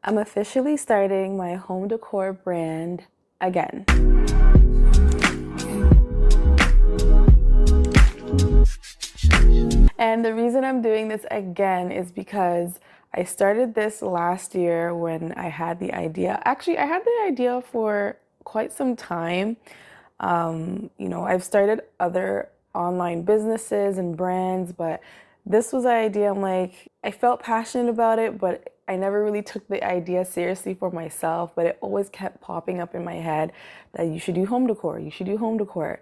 I'm officially starting my home decor brand again. And the reason I'm doing this again is because I started this last year when I had the idea. Actually, I had the idea for quite some time. I've started other online businesses and brands, but this was the idea. I'm like, I felt passionate about it, but I never really took the idea seriously for myself, but it always kept popping up in my head that you should do home decor, you should do home decor.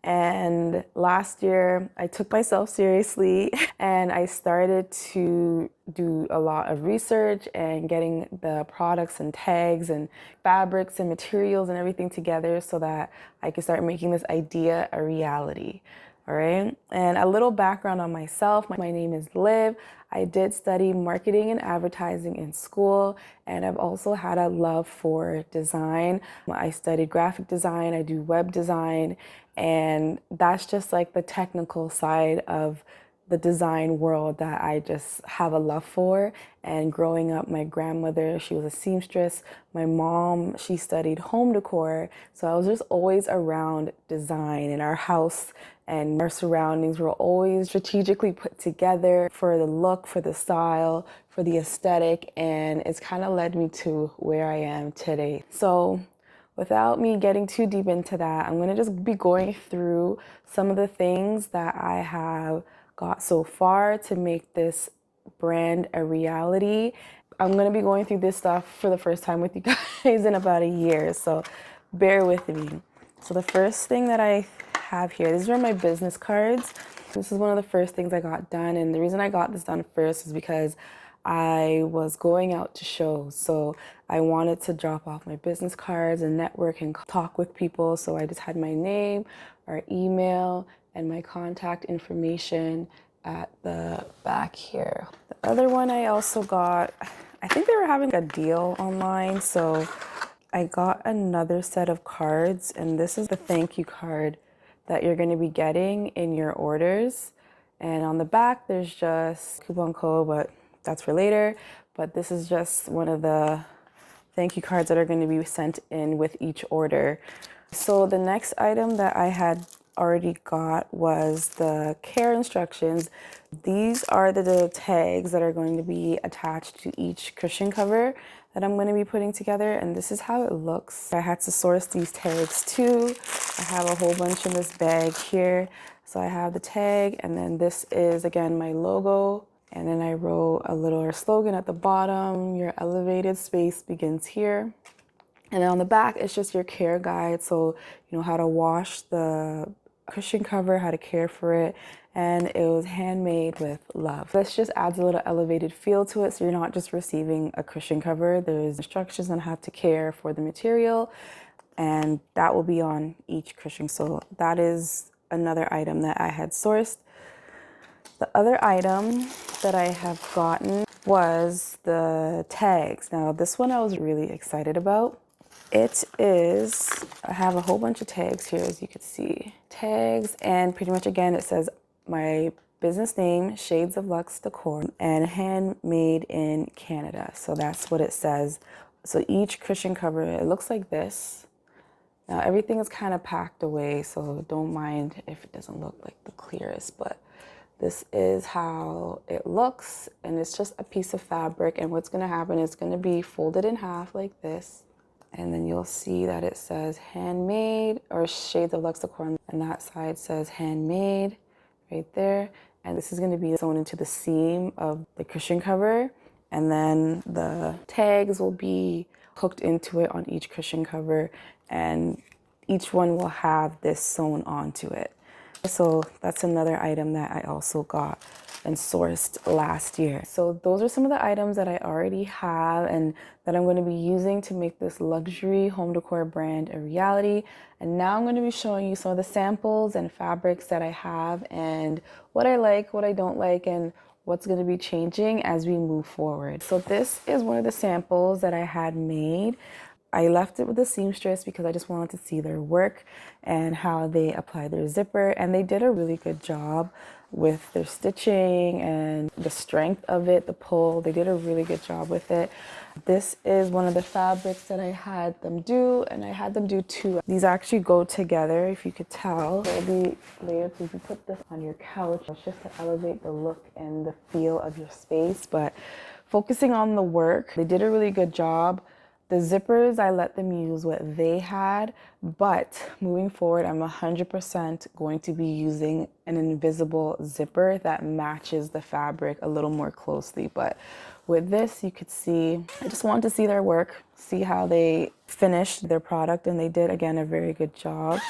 And last year, I took myself seriously and I started to do a lot of research and getting the products and tags and fabrics and materials and everything together so that I could start making this idea a reality. All right. And a little background on myself. My name is Liv. I did study marketing and advertising in school, and I've also had a love for design. I studied graphic design, I do web design, and that's just like the technical side of the design world that I just have a love for. And growing up, my grandmother, she was a seamstress. My mom, she studied home decor. So I was just always around design in our house, and our surroundings were always strategically put together for the look, for the style, for the aesthetic. And it's kind of led me to where I am today. So without me getting too deep into that, I'm going to just be going through some of the things that I have got so far to make this brand a reality. I'm going to be going through this stuff for the first time with you guys in about a year, so bear with me. So the first thing that I have here, these are my business cards. This is one of the first things I got done, and the reason I got this done first is because I was going out to shows, so I wanted to drop off my business cards and network and talk with people. So I just had my name, our email, and my contact information at the back here. The other one I also got, I think they were having a deal online, so I got another set of cards, and this is the thank you card that you're going to be getting in your orders. And on the back, there's just coupon code, but that's for later. But this is just one of the thank you cards that are going to be sent in with each order. So the next item that I had already got was the care instructions. These are the tags that are going to be attached to each cushion cover that I'm going to be putting together, and this is how it looks. I had to source these tags too. I have a whole bunch in this bag here. So I have the tag, and then this is again my logo, and then I wrote a little slogan at the bottom: your elevated space begins here. And then on the back, it's just your care guide. So, how to wash the cushion cover, how to care for it. And it was handmade with love. This just adds a little elevated feel to it. So you're not just receiving a cushion cover. There's instructions on how to care for the material. And that will be on each cushion. So that is another item that I had sourced. The other item that I have gotten was the tags. Now, this one I was really excited about. It is, I have a whole bunch of tags here, as you can see. Tags, and pretty much again, it says my business name, Shades of Luxe Decor, and handmade in Canada. So that's what it says. So each cushion cover, it looks like this. Now everything is kind of packed away, so don't mind if it doesn't look like the clearest, but this is how it looks, and it's just a piece of fabric, and what's gonna happen is it's gonna be folded in half like this. And then you'll see that it says handmade or Shades of Luxe Decor, and that side says handmade right there. And this is going to be sewn into the seam of the cushion cover. And then the tags will be hooked into it on each cushion cover, and each one will have this sewn onto it. So that's another item that I also got and sourced last year. So those are some of the items that I already have and that I'm going to be using to make this luxury home decor brand a reality. And now I'm going to be showing you some of the samples and fabrics that I have and what I like, what I don't like, and what's going to be changing as we move forward. So this is one of the samples that I had made. I left it with the seamstress because I just wanted to see their work and how they apply their zipper, and they did a really good job. with their stitching and the strength of it, the pull. They did a really good job with it. This is one of the fabrics that I had them do, and I had them do two. These actually go together, if you could tell. They'll be layered, so you can put this on your couch. It's just to elevate the look and the feel of your space. But focusing on the work, they did a really good job. The zippers, I let them use what they had, but moving forward, I'm 100% going to be using an invisible zipper that matches the fabric a little more closely. But with this, you could see, I just wanted to see their work, see how they finished their product, and they did, again, a very good job.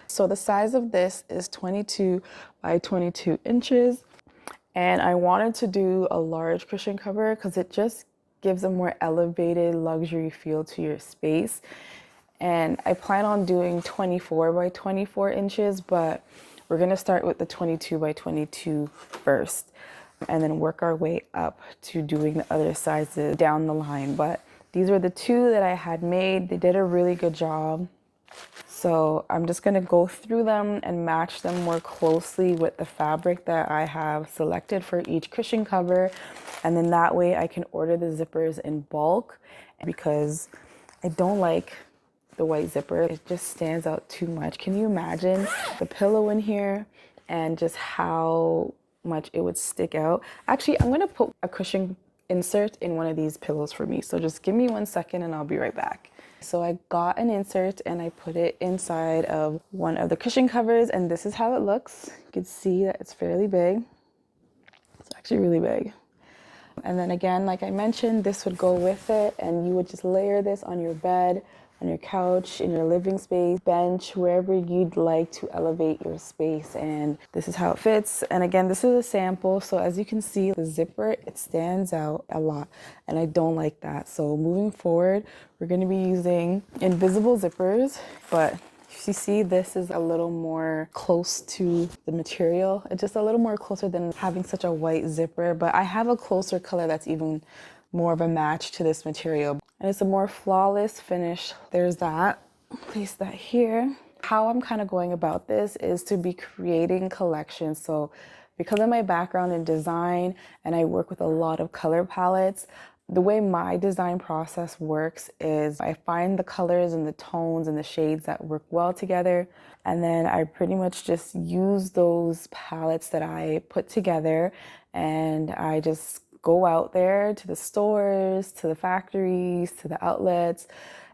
So the size of this is 22 by 22 inches. And I wanted to do a large cushion cover because it just gives a more elevated luxury feel to your space. And I plan on doing 24 by 24 inches, but we're gonna start with the 22 by 22 first and then work our way up to doing the other sizes down the line. But these were the two that I had made. They did a really good job. So I'm just gonna go through them and match them more closely with the fabric that I have selected for each cushion cover. And then that way I can order the zippers in bulk because I don't like the white zipper. It just stands out too much. Can you imagine the pillow in here and just how much it would stick out? Actually, I'm gonna put a cushion insert in one of these pillows for me. So just give me 1 second and I'll be right back. So I got an insert and I put it inside of one of the cushion covers, and this is how it looks. You can see that it's fairly big. It's actually really big. And then again, like I mentioned, this would go with it, and you would just layer this on your bed, on your couch, in your living space, bench, wherever you'd like to elevate your space. And this is how it fits. And again, this is a sample. So as you can see, the zipper, it stands out a lot, and I don't like that. So moving forward, we're going to be using invisible zippers, but you see, this is a little more close to the material. It's just a little more closer than having such a white zipper, but I have a closer color that's even more of a match to this material. And it's a more flawless finish. There's that. Place that here. How I'm kind of going about this is to be creating collections. So because of my background in design and I work with a lot of color palettes, the way my design process works is I find the colors and the tones and the shades that work well together, and then I pretty much just use those palettes that I put together, and I just go out there to the stores, to the factories, to the outlets,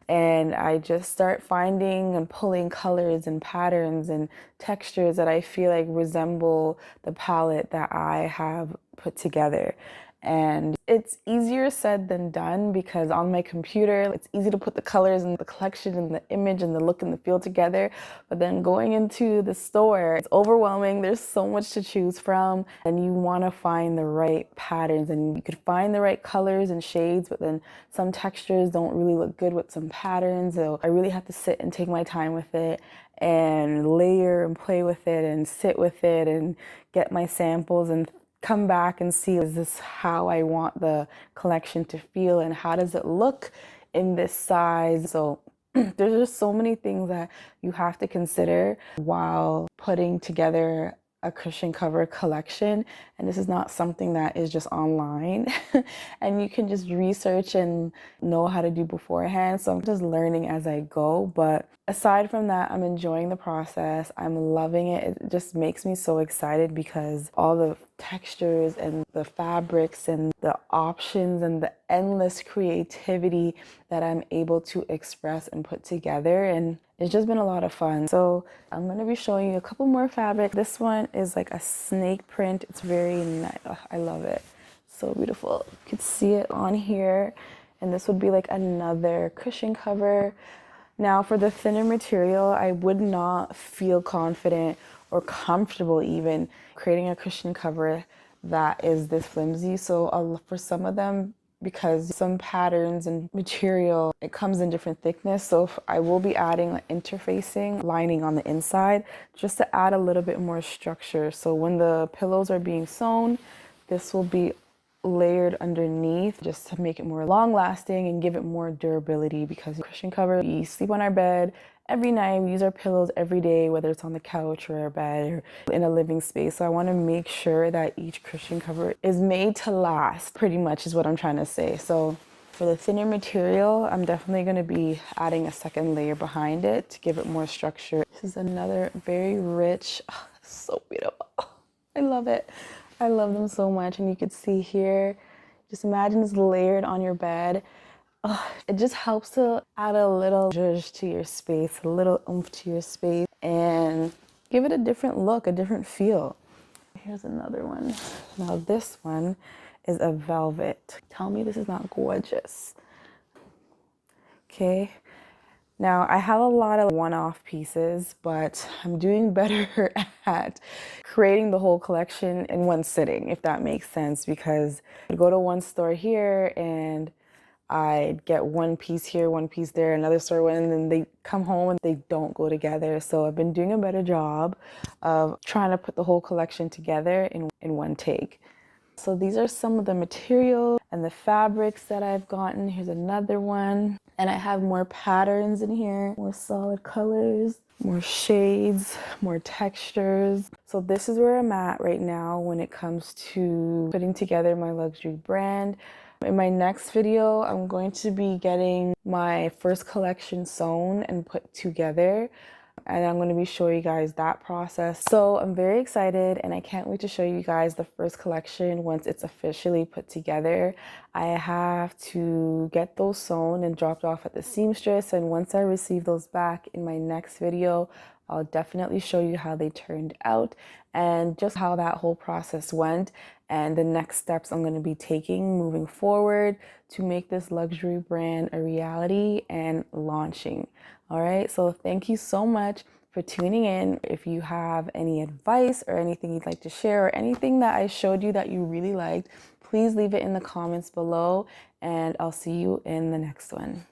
and I just start finding and pulling colors and patterns and textures that I feel like resemble the palette that I have put together. And it's easier said than done because on my computer, it's easy to put the colors and the collection and the image and the look and the feel together. But then going into the store, it's overwhelming. There's so much to choose from, and you want to find the right patterns, and you could find the right colors and shades, but then some textures don't really look good with some patterns. So I really have to sit and take my time with it and layer and play with it and sit with it and get my samples and come back and see, is this how I want the collection to feel and how does it look in this size? So there's just so many things that you have to consider while putting together a cushion cover collection, and this is not something that is just online and you can just research and know how to do beforehand. So I'm just learning as I go, but aside from that, I'm enjoying the process. I'm loving it. It just makes me so excited because all the textures and the fabrics and the options and the endless creativity that I'm able to express and put together, and it's just been a lot of fun. So I'm going to be showing you a couple more fabric. This one is like a snake print. It's very nice. Oh, I love it. So beautiful. You can see it on here. And this would be like another cushion cover. Now for the thinner material, I would not feel confident or comfortable even creating a cushion cover that is this flimsy. So for some of them, because some patterns and material, it comes in different thickness. So I will be adding like interfacing lining on the inside just to add a little bit more structure. So when the pillows are being sewn, this will be layered underneath just to make it more long lasting and give it more durability, because cushion cover, we sleep on our bed every night, we use our pillows every day, whether it's on the couch or our bed or in a living space. So I want to make sure that each cushion cover is made to last, pretty much is what I'm trying to say. So for the thinner material, I'm definitely going to be adding a second layer behind it to give it more structure. This is another very rich, oh, so beautiful. I love it. I love them so much. And you can see here, just imagine it's layered on your bed. It just helps to add a little zhuzh to your space, a little oomph to your space, and give it a different look, a different feel. Here's another one. Now this one is a velvet. Tell me this is not gorgeous. Okay. Now I have a lot of one-off pieces, but I'm doing better at creating the whole collection in one sitting, if that makes sense, because I go to one store here and I'd get one piece here, one piece there, another store, and then they come home and they don't go together. So I've been doing a better job of trying to put the whole collection together in one take. So these are some of the materials and the fabrics that I've gotten. Here's another one. And I have more patterns in here, more solid colors, more shades, more textures. So this is where I'm at right now when it comes to putting together my luxury brand. In my next video, I'm going to be getting my first collection sewn and put together, and I'm going to be showing you guys that process. So I'm very excited and I can't wait to show you guys the first collection once it's officially put together. I have to get those sewn and dropped off at the seamstress, and once I receive those back in my next video, I'll definitely show you how they turned out and just how that whole process went and the next steps I'm going to be taking moving forward to make this luxury brand a reality and launching. All right, so thank you so much for tuning in. If you have any advice or anything you'd like to share or anything that I showed you that you really liked, please leave it in the comments below, and I'll see you in the next one.